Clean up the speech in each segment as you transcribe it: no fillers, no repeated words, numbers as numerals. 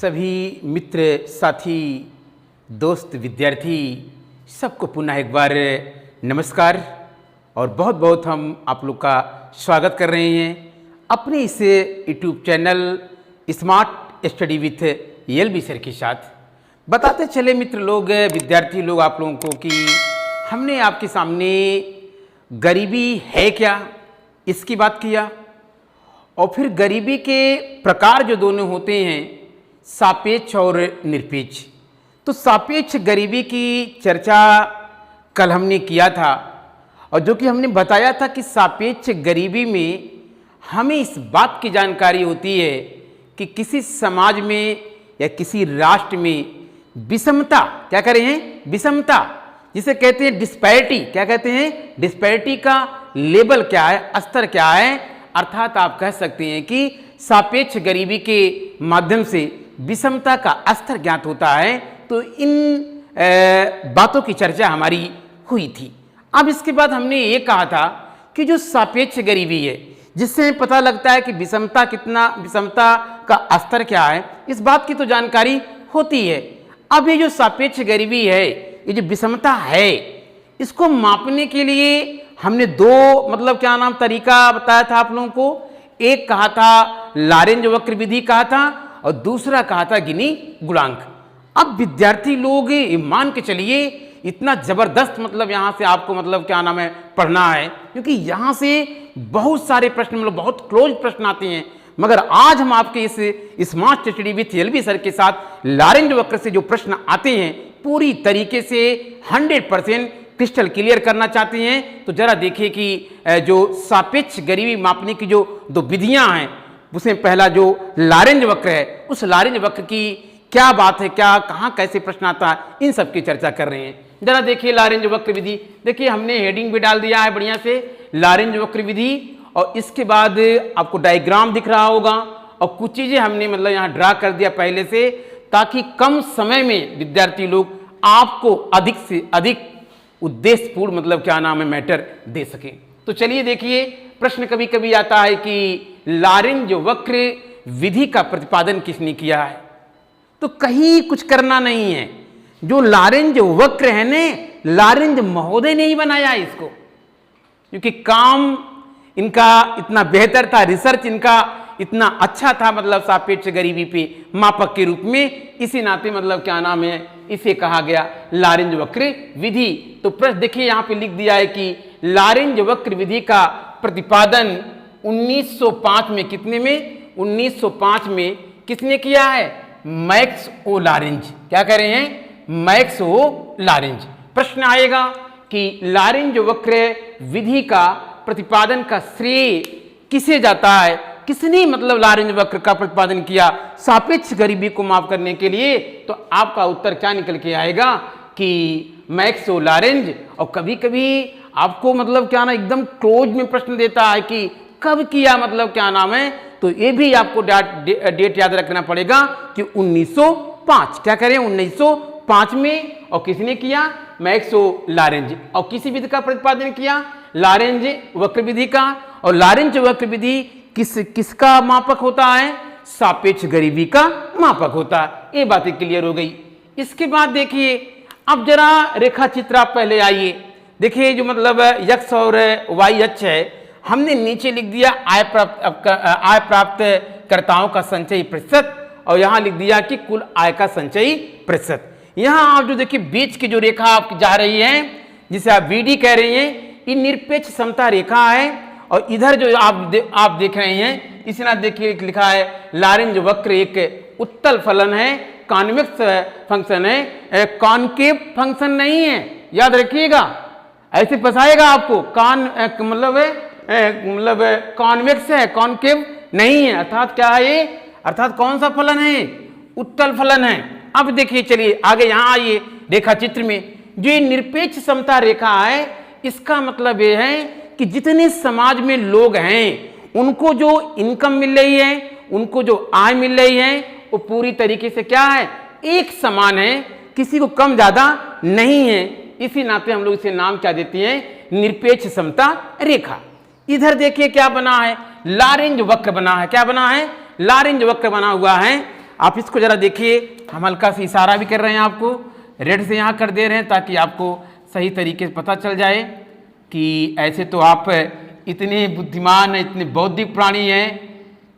सभी मित्र साथी दोस्त विद्यार्थी सबको पुनः एक बार नमस्कार और बहुत बहुत हम आप लोग का स्वागत कर रहे हैं अपने इस YouTube channel smart study with LB sir के साथ। बताते चले मित्र लोग, विद्यार्थी लोग आप लोगों को कि हमने आपके सामने गरीबी है क्या इसकी बात किया और फिर गरीबी के प्रकार जो दोनों होते हैं सापेक्ष और निरपेक्ष। तो सापेक्ष गरीबी की चर्चा कल हमने किया था और जो कि हमने बताया था कि सापेक्ष गरीबी में हमें इस बात की जानकारी होती है कि किसी समाज में या किसी राष्ट्र में विषमता, क्या कह रहे हैं, विषमता जिसे कहते हैं डिस्पैरिटी, क्या कहते हैं, डिस्पैरिटी का लेवल क्या है, स्तर क्या है। अर्थात आप कह सकते हैं कि सापेक्ष गरीबी के माध्यम से विषमता का स्तर ज्ञात होता है। तो इन बातों की चर्चा हमारी हुई थी। अब इसके बाद हमने ये कहा था कि जो सापेक्ष गरीबी है जिससे पता लगता है कि विषमता का स्तर क्या है, इस बात की तो जानकारी होती है। अब ये जो सापेक्ष गरीबी है, ये जो विषमता है, इसको मापने के लिए हमने दो तरीका बताया था आप लोगों को। एक कहा था लारेंज वक्र विधि कहा था और दूसरा कहा था गिनी गुणांक। अब विद्यार्थी लोग मान के चलिए इतना जबरदस्त यहाँ से आपको पढ़ना है, क्योंकि यहाँ से बहुत सारे प्रश्न बहुत क्लोज प्रश्न आते हैं। मगर आज हम आपके इस smart study with LB sir के साथ लारेंज वक्र से जो प्रश्न आते हैं पूरी तरीके से 100% क्रिस्टल क्लियर करना चाहते हैं। तो जरा देखिए कि जो सापेक्ष गरीबी मापने की जो दो विधियां हैं, उसमें पहला जो लारेंज वक्र है, उस लारेंज वक्र की क्या बात है, क्या कहाँ कैसे प्रश्न आता है, इन सब की चर्चा कर रहे हैं। जरा देखिए लारेंज वक्र विधि। देखिए हमने हेडिंग भी डाल दिया है बढ़िया से, लारेंज वक्र विधि, और इसके बाद आपको डायग्राम दिख रहा होगा और कुछ चीजें हमने यहाँ ड्रा कर दिया पहले से, ताकि कम समय में विद्यार्थी लोग आपको अधिक से अधिक उद्देश्यपूर्ण मैटर दे सके। तो चलिए देखिए, प्रश्न कभी कभी आता है कि लारेंज वक्र विधि का प्रतिपादन किसने किया है। तो कहीं कुछ करना नहीं है, जो लारेंज वक्र है ने लारेंज महोदय ने ही बनाया इसको, क्योंकि काम इनका इतना बेहतर था, रिसर्च इनका इतना अच्छा था सापेक्ष गरीबी पे मापक के रूप में, इसी नाते इसे कहा गया लारेंज वक्र विधि। तो प्रश्न देखिए यहाँ पे लिख दिया है कि लारेंज वक्र विधि का प्रतिपादन 1905 में, कितने में, 1905 में किसने किया है, मैक्स ओ लारेंज। क्या कह रहे हैं, मैक्स ओ लारेंज। प्रश्न आएगा कि लारेंज वक्र विधि का प्रतिपादन का श्रेय किसे जाता है, किसने लारेंज वक्र का प्रतिपादन किया सापेक्ष गरीबी को माफ करने के लिए। तो आपका उत्तर क्या निकल के आएगा कि मैक्स ओ लारेंज। और कभी कभी आपको एकदम क्लोज में प्रश्न देता है कि कब किया, तो ये भी आपको डेट याद रखना पड़ेगा कि 1905। क्या करें, 1905 में। और किसने किया, मैक्स ओ लारेंज। और किसी विधि का प्रतिपादन किया, लारेंज वक्र विधि का। और लारेंज वक्र विधि किसका मापक होता है, सापेक्ष गरीबी का मापक होता है। ये बातें क्लियर हो गई। इसके बाद देखिए, अब जरा रेखा चित्र आप पहले आइए। देखिए जो x और y अक्ष है, हमने नीचे लिख दिया आय प्राप्त कर्ताओं का संचयी प्रतिशत, और यहाँ लिख दिया कि कुल आय का संचयी प्रतिशत। यहाँ आप जो देखिए बीच की जो रेखा आप जा रही है, जिसे आप BD कह रही हैं, ये निरपेक्ष समता रेखा है। और इधर जो आप देख रहे हैं, इसमें देखिए लिखा है लारेंज वक्र एक उत्तल फलन है, कॉन्वेक्स फंक्शन है, कॉनकेव फंक्शन नहीं है। याद रखिएगा, ऐसे फंसाएगा आपको, कॉन्वेक्स है, कॉनकेव नहीं है। अर्थात क्या है ये, अर्थात कौन सा फलन है, उत्तल फलन है। अब देखिए, चलिए आगे यहाँ आइए रेखा चित्र में। जो ये निरपेक्ष समता रेखा है, इसका मतलब ये है कि जितने समाज में लोग हैं उनको जो इनकम मिल रही है, उनको जो आय मिल रही है, वो पूरी तरीके से क्या है, एक समान है, किसी को कम ज्यादा नहीं है। इसी नाते हम लोग इसे नाम क्या देते हैं, निरपेक्ष समता रेखा। इधर देखिए क्या बना है, लारेंज वक्र बना है। क्या बना है, लारेंज वक्र बना हुआ है। आप इसको जरा देखिए, हम हल्का सा इशारा भी कर रहे हैं आपको, रेड से यहाँ कर दे रहे हैं ताकि आपको सही तरीके से पता चल जाए कि ऐसे तो आप इतने बुद्धिमान, इतने बौद्धिक प्राणी हैं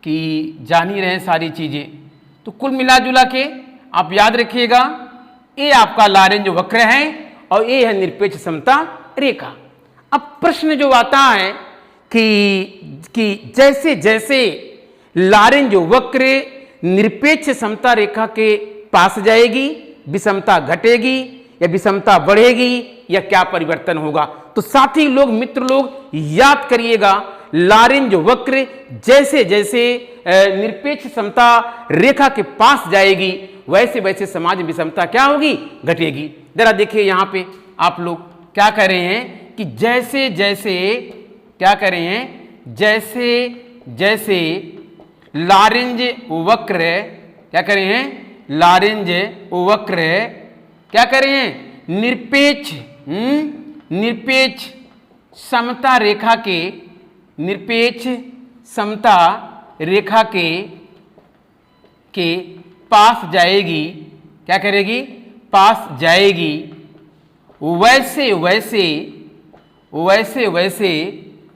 कि जान ही रहे हैं सारी चीज़ें। तो कुल मिला जुला के आप याद रखिएगा, ये आपका लारेंज वक्र है और ये है निरपेक्ष समता रेखा। अब प्रश्न जो आता है कि जैसे जैसे लारेंज वक्र निरपेक्ष समता रेखा के पास जाएगी, विषमता घटेगी या विषमता बढ़ेगी या क्या परिवर्तन होगा। तो साथी लोग, मित्र लोग, याद करिएगा, लारेंज वक्र जैसे जैसे निरपेक्ष समता रेखा के पास जाएगी वैसे वैसे समाज में विषमता क्या होगी, घटेगी। जरा देखिए यहाँ पे आप लोग क्या कर रहे हैं कि जैसे जैसे क्या कर रहे हैं, जैसे जैसे लारेंज वक्र क्या कर रहे हैं, लारेंज वक्र क्या कर रहे हैं, निरपेक्ष समता रेखा के, निरपेक्ष समता रेखा के पास जाएगी, क्या करेगी, पास जाएगी, वैसे वैसे वैसे वैसे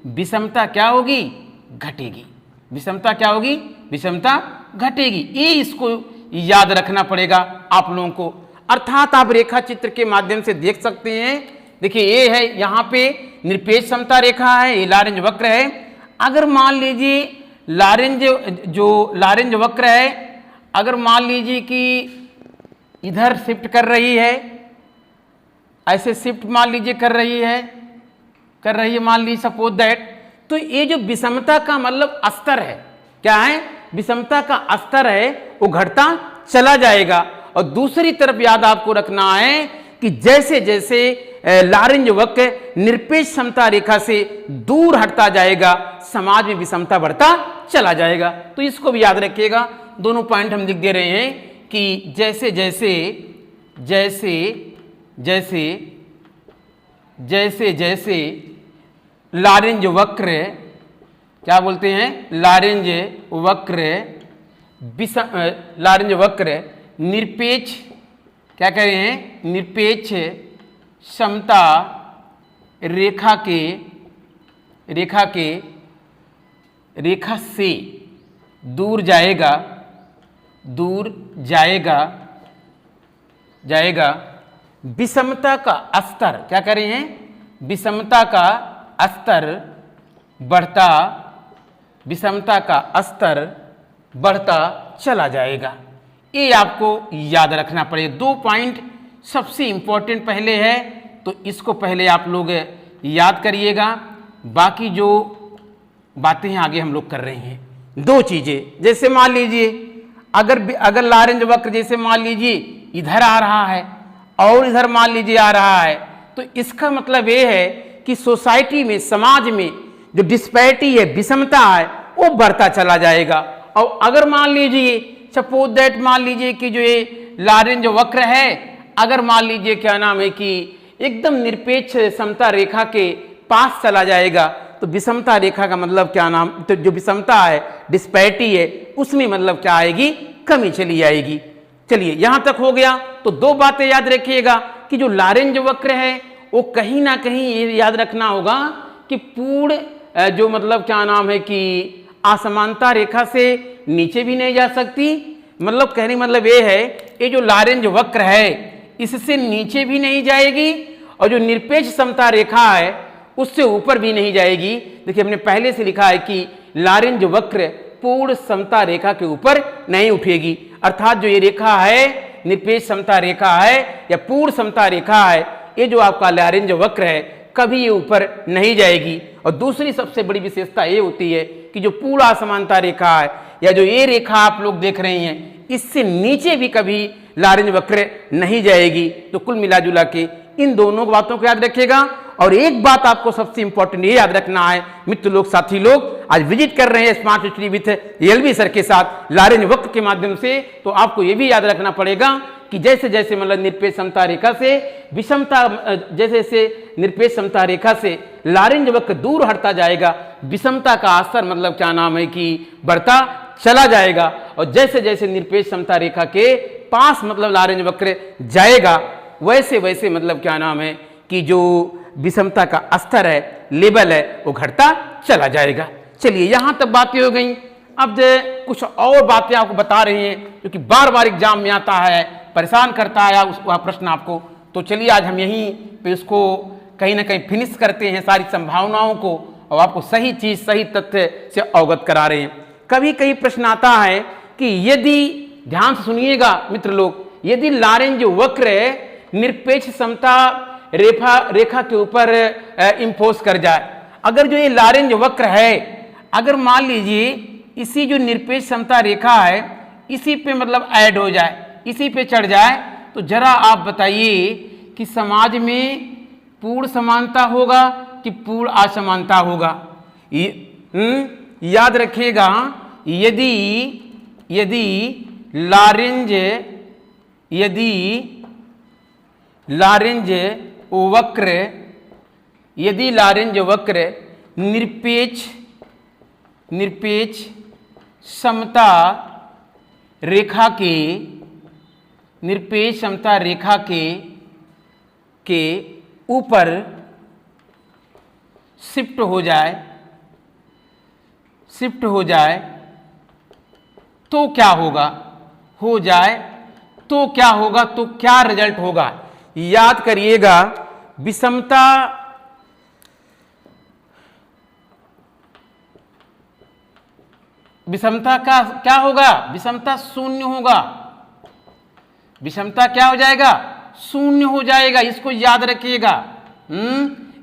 विषमता क्या होगी, घटेगी। विषमता क्या होगी, विषमता घटेगी। ये इसको याद रखना पड़ेगा आप लोगों को। अर्थात आप रेखा चित्र के माध्यम से देख सकते हैं। देखिए ये है, यहाँ पे निरपेक्ष समता रेखा है, ये लारेंज वक्र है। अगर मान लीजिए लारेंज वक्र है, अगर मान लीजिए कि इधर शिफ्ट कर रही है, ऐसे शिफ्ट मान लीजिए कर रही है मान लीजिए सपोज दैट, तो ये जो विषमता का मतलब स्तर है, क्या है, विषमता का स्तर है, वो घटता चला जाएगा। और दूसरी तरफ याद आपको रखना है कि जैसे जैसे लारेंज वक्र निरपेक्ष समता रेखा से दूर हटता जाएगा, समाज में विषमता बढ़ता चला जाएगा। तो इसको भी याद रखिएगा। दोनों पॉइंट हम लिख दे रहे हैं कि जैसे जैसे जैसे जैसे जैसे जैसे लारेंज वक्र क्या बोलते हैं, लारेंज वक्र निरपेक्ष क्या कह रहे हैं, निरपेक्ष समता रेखा से दूर जाएगा विषमता का स्तर, क्या कह रहे हैं, विषमता का स्तर बढ़ता चला जाएगा। ये आपको याद रखना पड़ेगा। 2 पॉइंट सबसे इंपॉर्टेंट पहले है, तो इसको पहले आप लोग याद करिएगा। बाकी जो बातें हैं आगे हम लोग कर रहे हैं। 2 चीजें, जैसे मान लीजिए अगर लारेंज वक्र जैसे मान लीजिए इधर आ रहा है और इधर मान लीजिए आ रहा है, तो इसका मतलब ये है कि सोसाइटी में, समाज में जो डिस्पैरिटी है, विषमता है, वो बढ़ता चला जाएगा। और अगर मान लीजिए सपोज दैट, मान लीजिए कि जो ये लारेंज वक्र है, अगर मान लीजिए क्या नाम है कि एकदम निरपेक्ष समता रेखा के पास चला जाएगा, तो विषमता रेखा का मतलब क्या नाम, तो जो विषमता है, डिस्पैरिटी है, उसमें मतलब क्या आएगी, कमी चली आएगी। चलिए यहां तक हो गया। तो 2 बातें याद रखिएगा कि जो लारेंज वक्र है वो कहीं ना कहीं ये याद रखना होगा कि पूर्ण जो मतलब क्या नाम है कि असमानता रेखा से नीचे भी नहीं जा सकती। मतलब कहने मतलब ये है, ये जो लारेंज वक्र है इससे नीचे भी नहीं जाएगी और जो निरपेक्ष समता रेखा है उससे ऊपर भी नहीं जाएगी। देखिए हमने पहले से लिखा है कि लारेंज वक्र पूर्ण समता रेखा के ऊपर नहीं उठेगी। अर्थात जो ये रेखा है निरपेक्ष समता रेखा है या पूर्ण समता रेखा है, ये जो आपका लारेंज वक्र है कभी ये ऊपर नहीं जाएगी। और दूसरी सबसे बड़ी विशेषता ये होती है कि जो पूर्ण असमानता रेखा है या जो ये रेखा आप लोग देख रहे हैं, इससे नीचे भी कभी लारेंज वक्र नहीं जाएगी। तो कुल मिला जुला के इन दोनों बातों को याद रखिएगा। और एक बात आपको सबसे इंपॉर्टेंट ये याद रखना है, मित्र लोग, साथी लोग, आज विजिट कर रहे हैं smart study with LV sir के साथ लारेंज वक्र के माध्यम से, तो आपको ये भी याद रखना पड़ेगा कि जैसे जैसे मतलब निरपेक्ष समता रेखा से विषमता, जैसे जैसे निरपेक्ष समता रेखा से लारेंज वक्र दूर हटता जाएगा, विषमता का असर मतलब क्या नाम है कि बढ़ता चला जाएगा और जैसे जैसे निरपेक्ष समता रेखा के पास मतलब लारेंज वक्र जाएगा वैसे वैसे मतलब क्या नाम है कि जो विषमता का स्तर है, लेवल है, वो घटता चला जाएगा। चलिए यहाँ तक बातें हो गई। अब कुछ और बातें आपको बता रहे हैं जो कि बार बार एग्जाम में आता है, परेशान करता है वह प्रश्न आपको। तो चलिए आज हम यहीं पे उसको कहीं ना कहीं फिनिश करते हैं सारी संभावनाओं को और आपको सही चीज सही तथ्य से अवगत करा रहे हैं। कभी कभी प्रश्न आता है कि यदि, ध्यान से सुनिएगा मित्र लोग, यदि लारेंज वक्र निरपेक्ष समता रेखा के ऊपर इंपोज कर जाए, अगर जो ये लारेंज वक्र है, अगर मान लीजिए इसी जो निरपेक्ष समता रेखा है इसी पे मतलब ऐड हो जाए, इसी पे चढ़ जाए, तो जरा आप बताइए कि समाज में पूर्ण समानता होगा कि पूर्ण असमानता होगा। याद रखिएगा, यदि लारेंज वक्र निरपेक्ष समता रेखा के ऊपर शिफ्ट हो जाए तो क्या होगा, तो क्या रिजल्ट होगा। याद करिएगा, विषमता का क्या होगा, विषमता शून्य होगा। विषमता क्या हो जाएगा, शून्य हो जाएगा। इसको याद रखिएगा।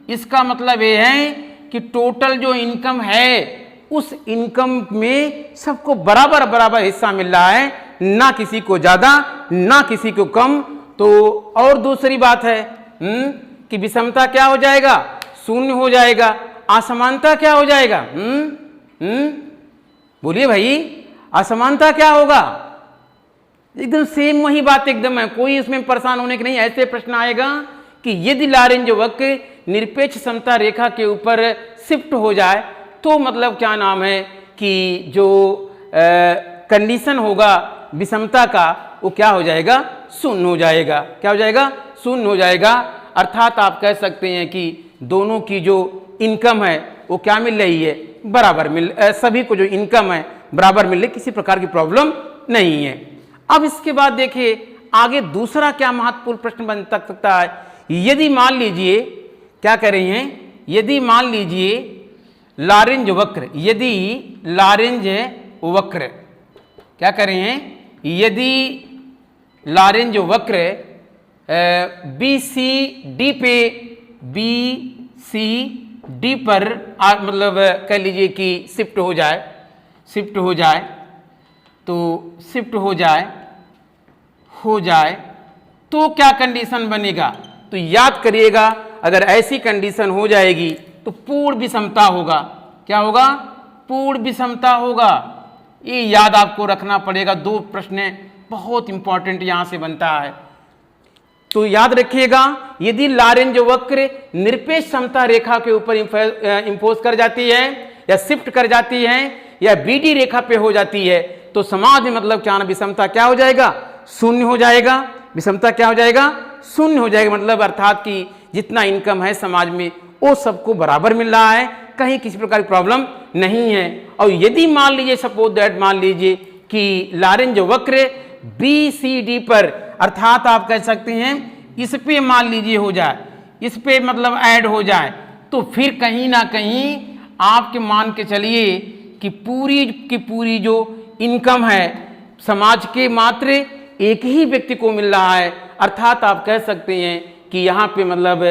इसका मतलब ये है कि टोटल जो इनकम है उस इनकम में सबको बराबर बराबर हिस्सा मिल रहा है, ना किसी को ज्यादा ना किसी को कम। तो और दूसरी बात है कि विषमता क्या हो जाएगा, शून्य हो जाएगा। असमानता क्या हो जाएगा, बोलिए भाई, असमानता क्या होगा। एकदम सेम वही बात एकदम है, कोई इसमें परेशान होने की नहीं। ऐसे प्रश्न आएगा कि यदि लारेंज वक्र निरपेक्ष समता रेखा के ऊपर शिफ्ट हो जाए तो मतलब क्या नाम है कि जो कंडीशन होगा विषमता का वो क्या हो जाएगा, शून्य हो जाएगा। क्या हो जाएगा, शून्य हो जाएगा। अर्थात आप कह सकते हैं कि दोनों की जो इनकम है वो क्या मिल रही है, बराबर सभी को जो इनकम है बराबर मिल रही, किसी प्रकार की प्रॉब्लम नहीं है। अब इसके बाद देखिए आगे दूसरा क्या महत्वपूर्ण प्रश्न बन सकता है। यदि मान लीजिए क्या कह रहे हैं, यदि मान लीजिए लारेंज वक्र, क्या कर रहे हैं, यदि लारेंज वक्र BCD पर मतलब कह लीजिए कि शिफ्ट हो जाए तो क्या कंडीशन बनेगा। तो याद करिएगा, अगर ऐसी कंडीशन हो जाएगी तो पूर्ण विषमता होगा। क्या होगा, पूर्ण विषमता होगा। ये याद आपको रखना पड़ेगा। दो प्रश्न बहुत इंपॉर्टेंट यहां से बनता है, तो याद रखिएगा। यदि लारेंज वक्र निरपेक्ष समता रेखा के ऊपर इंपोज कर जाती है या शिफ्ट कर जाती है या बीडी रेखा पे हो जाती है तो समाज में मतलब क्या ना, विषमता क्या हो जाएगा, शून्य हो जाएगा। विषमता क्या हो जाएगा, शून्य हो जाएगा। मतलब अर्थात कि जितना इनकम है समाज में वो सबको बराबर मिल रहा है, कहीं किसी प्रकार की प्रॉब्लम नहीं है। और यदि मान लीजिए सपोज दैट, मान लीजिए कि लारेंज वक्र BCD पर, अर्थात आप कह सकते हैं इस पे मान लीजिए हो जाए, इस पे मतलब ऐड हो जाए, तो फिर कहीं ना कहीं आपके मान के चलिए कि पूरी की पूरी जो इनकम है समाज के मात्र एक ही व्यक्ति को मिल रहा है। अर्थात आप कह सकते हैं कि यहाँ पे मतलब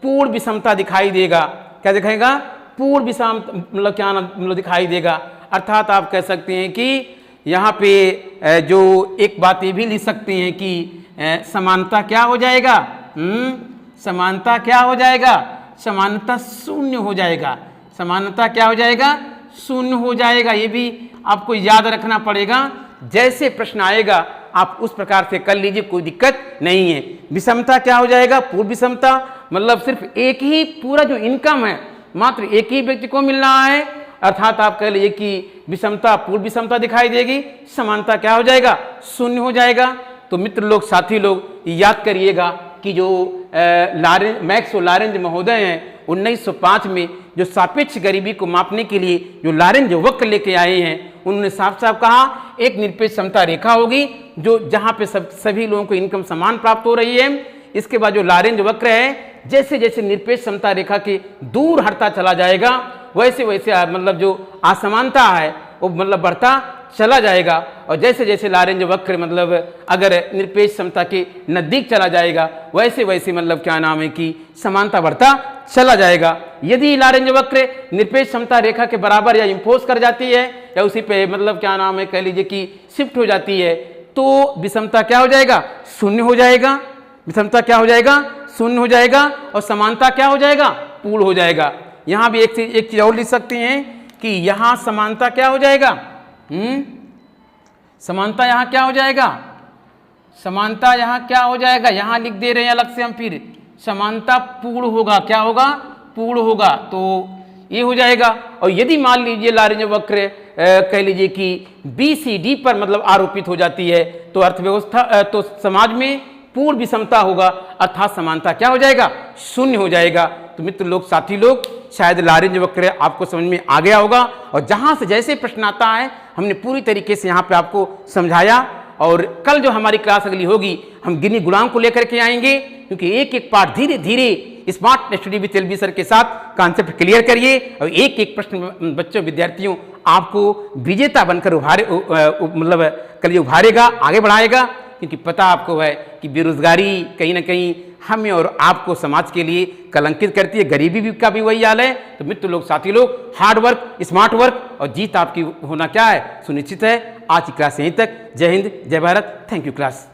पूर्ण विषमता दिखाई देगा। क्या दिखाएगा, पूर्ण विषमता मतलब क्या मतलब दिखाई देगा। अर्थात आप कह सकते हैं कि यहाँ पे जो एक बात ये भी लिख सकते हैं कि समानता क्या हो जाएगा, समानता क्या हो जाएगा, समानता शून्य हो जाएगा। समानता क्या हो जाएगा, शून्य हो जाएगा। ये भी आपको याद रखना पड़ेगा। जैसे प्रश्न आएगा आप उस प्रकार से कर लीजिए, कोई दिक्कत नहीं है। विषमता क्या हो जाएगा, पूर्ण विषमता, मतलब सिर्फ एक ही पूरा जो इनकम है मात्र एक ही व्यक्ति को मिल रहा है अर्थात आप कह लीजिए कि विषमता पूर्ण विषमता दिखाई देगी, समानता क्या हो जाएगा, शून्य हो जाएगा। तो मित्र लोग, साथी लोग, याद करिएगा कि जो मैक्स और लॉरेंज महोदय हैं 1905 में जो सापेक्ष गरीबी को मापने के लिए जो लॉरेंज वक्र लेके आए हैं, उन्होंने साफ साफ कहा एक निरपेक्ष समता रेखा होगी जो जहां पे सभी लोगों को इनकम समान प्राप्त हो रही है। इसके बाद जो लॉरेंज वक्र है, जैसे जैसे निरपेक्ष समता रेखा के दूर हटता चला जाएगा वैसे वैसे मतलब जो असमानता है वो मतलब बढ़ता चला जाएगा। और जैसे जैसे लॉरेंज वक्र मतलब अगर निरपेक्ष समता के नज़दीक चला जाएगा वैसे वैसे मतलब क्या नाम है कि समानता बढ़ता चला जाएगा। यदि लॉरेंज वक्र निरपेक्ष समता रेखा के बराबर या इम्पोज कर जाती है या उसी पे मतलब क्या नाम है कह लीजिए कि शिफ्ट हो जाती है, तो विषमता क्या हो जाएगा, शून्य हो जाएगा। विषमता क्या हो जाएगा, शून्य हो जाएगा। और समानता क्या हो जाएगा, पूर्ण हो जाएगा। यहाँ भी एक चीज और लिख सकते हैं कि यहाँ समानता क्या हो जाएगा, समानता यहाँ क्या हो जाएगा, समानता यहाँ क्या हो जाएगा, यहाँ लिख दे रहे हैं अलग से हम, फिर समानता पूर्ण होगा, क्या होगा, पूर्ण होगा। तो ये हो जाएगा। और यदि मान लीजिए लॉरेंज वक्र कह लीजिए कि BCD पर मतलब आरोपित हो जाती है तो अर्थव्यवस्था तो समाज में पूर्ण विषमता होगा, अर्थात समानता क्या हो जाएगा, शून्य हो जाएगा। तो मित्र लोग, साथी लोग, शायद लॉरेंज वक्र आपको समझ में आ गया होगा और जहां से जैसे प्रश्न आता है हमने पूरी तरीके से यहाँ पे आपको समझाया। और कल जो हमारी क्लास अगली होगी हम गिनी गुणांक को लेकर के आएंगे, क्योंकि एक एक पार्ट धीरे धीरे smart study with LB sir के साथ कॉन्सेप्ट क्लियर करिए और एक एक प्रश्न बच्चों विद्यार्थियों आपको विजेता बनकर मतलब कल उभारेगा, आगे बढ़ाएगा। क्योंकि पता आपको है कि बेरोजगारी कहीं ना कहीं हमें और आपको समाज के लिए कलंकित करती है, गरीबी का भी वही हाल है। तो मित्र लोग, साथी लोग, हार्ड वर्क, स्मार्ट वर्क और जीत आपकी होना क्या है, सुनिश्चित है। आज की क्लास यहीं तक। जय हिंद, जय भारत। Thank you class.